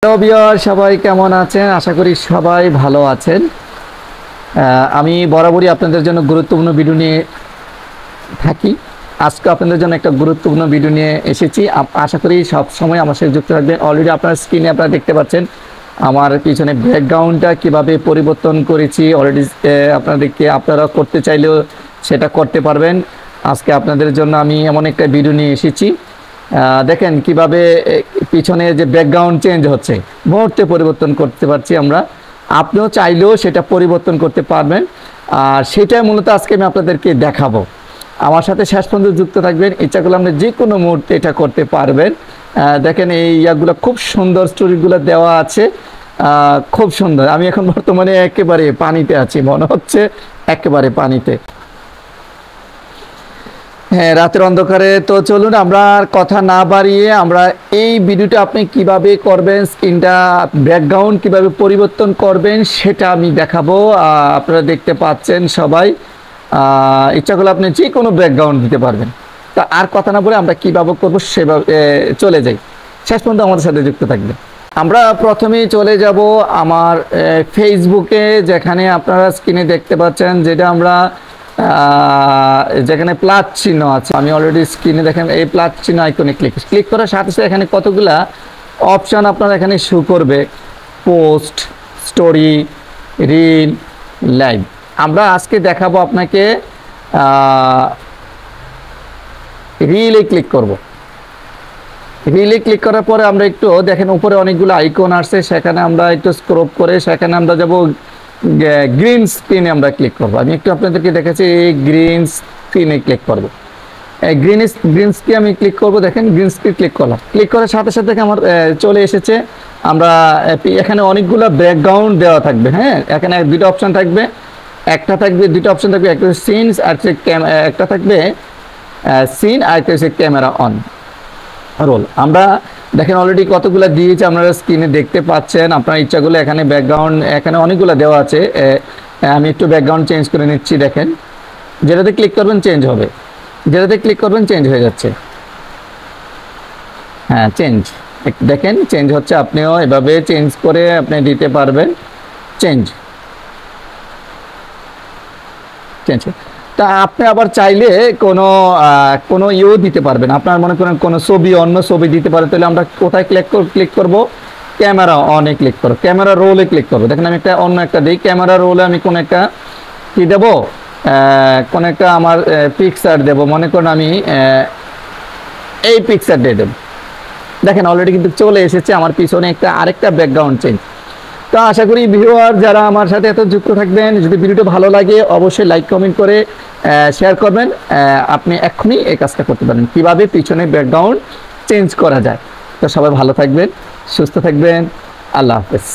Hello viewer, সবাই কেমন আছেন? আশা করি সবাই ভালো আছেন। আমি বরাবরই আপনাদের জন্য গুরুত্বপূর্ণ ভিডিও নিয়ে থাকি। আজকে আপনাদের জন্য একটা গুরুত্বপূর্ণ ভিডিও নিয়ে এসেছি। আশা করি সব সময় আমার সাথে যুক্ত থাকবেন। অলরেডি আপনার স্ক্রিনে আপনারা দেখতে পাচ্ছেন আমার পিছনে ব্যাকগ্রাউন্ডটা কিভাবে পরিবর্তন করেছি। অলরেডি আপনারা করতে চাইলেও সেটা করতে পারবেন। আজকে আপনাদের জন্য আমি এমন একটা ভিডিও নিয়ে এসেছি। দেখেন কিভাবে পিছনে যে ব্যাকগ্রাউন্ড চেঞ্জ হচ্ছে, মুহূর্তে পরিবর্তন করতে পারছি আমরা। আপনিও চাইলেও সেটা পরিবর্তন করতে পারবেন, আর সেটাই মূলত আজকে আমি আপনাদেরকে দেখাবো। আমার সাথে শেষ পর্যন্ত যুক্ত থাকবেন। ইচ্ছা করলে আপনি যে কোনো মুহূর্তে এটা করতে পারবেন। দেখেন এই ইয়াগুলো খুব সুন্দর, স্টোরিগুলো দেওয়া আছে, খুব সুন্দর। আমি এখন বর্তমানে একেবারে পানিতে আছি, মনে হচ্ছে একেবারে পানিতে। হ্যাঁ, রাতের অন্ধকারে। তো চলুন আমরা আর কথা না বাড়িয়ে আমরা এই ভিডিওটা আপনি কিভাবে করবেন, স্ক্রিনটা ব্যাকগ্রাউন্ড কিভাবে পরিবর্তন করবেন সেটা আমি দেখাবো। আপনারা দেখতে পাচ্ছেন সবাই। ইচ্ছা করলে আপনি যে কোনো ব্যাকগ্রাউন্ড দিতে পারবেন। তা আর কথা না বলে আমরা কিভাবে করবো সেভাবে চলে যাই। শেষ পর্যন্ত আমাদের সাথে যুক্ত থাকবে। আমরা প্রথমেই চলে যাব আমার ফেসবুকে, যেখানে আপনারা স্ক্রিনে দেখতে পাচ্ছেন, যেটা আমরা যেখানে প্লাস চিহ্ন আছে। আমি অলরেডি স্ক্রিনে দেখেন এই প্লাস চিহ্ন আইকনে ক্লিক করার সাথে সাথে এখানে কতগুলা অপশান আপনার এখানে শো করবে। Post, story, reel, live. আমরা আজকে দেখাবো আপনাকে রিলে ক্লিক করব। রিলে ক্লিক করার পরে আমরা একটু দেখেন উপরে অনেকগুলো আইকন আসছে, সেখানে আমরা একটু স্ক্রল করে সেখানে আমরা যাব গ্রিন স্ক্রিনে আমরা ক্লিক করবো। আমি একটু আপনাদেরকে দেখাচ্ছি, এই গ্রিন স্ক্রিনে ক্লিক করবো। গ্রিন স্ক্রিন আমি ক্লিক করবো। দেখেন গ্রিন স্ক্রিন ক্লিক করলাম। ক্লিক করার সাথে সাথে আমার চলে এসেছে। এখানে অনেকগুলো ব্যাকগ্রাউন্ড দেওয়া থাকবে। হ্যাঁ, এখানে দুটো অপশান থাকবে, দুটো অপশান থাকবে। একটা সিনস আর একটা থাকবে সিন, আর একটা হচ্ছে ক্যামেরা অন রোল। আমরা দেখেন অলরেডি কতগুলো দিয়েছে, আপনারা স্ক্রিনে দেখতে পাচ্ছেন। আপনার ইচ্ছাগুলো এখানে ব্যাকগ্রাউন্ড এখানে অনেকগুলো দেওয়া আছে। আমি একটু ব্যাকগ্রাউন্ড চেঞ্জ করে নিচ্ছি। দেখেন যেটাতে ক্লিক করবেন চেঞ্জ হবে, যেটাতে ক্লিক করবেন চেঞ্জ হয়ে যাচ্ছে। হ্যাঁ, চেঞ্জ দেখেন চেঞ্জ হচ্ছে। আপনিও এভাবে চেঞ্জ করে আপনি দিতে পারবেন। চেঞ্জ তা আপনি আবার চাইলে কোনো ইয়েও দিতে পারবেন। আপনার মনে করেন কোনো ছবি, অন্য ছবি দিতে পারে, তাহলে আমরা কোথায় ক্লিক করব? ক্যামেরা অনে ক্লিক করব, ক্যামেরা রোলে ক্লিক করবো। দেখেন আমি অন্য একটা দিই। ক্যামেরা রোলে আমি কোন একটা কি দেব, কোন একটা আমার পিকচার দেব। মনে করেন আমি এই পিকচার দিয়ে দেব। দেখেন অলরেডি কিন্তু চলে এসেছে আমার পিছনে আরেকটা ব্যাকগ্রাউন্ড চেঞ্জ। তো আশা করি ভিউয়ার যারা আমার সাথে এত যুক্ত থাকবেন, যদি ভিডিওটা ভালো লাগে অবশ্যই লাইক কমেন্ট করে শেয়ার করবেন। আপনি এক্ষুনি এই কাজটা করতে পারেন, কিভাবে পিছনে ব্যাকগ্রাউন্ড চেঞ্জ করা যায়। তো সবাই ভালো থাকবেন, সুস্থ থাকবেন। আল্লাহ হাফেজ।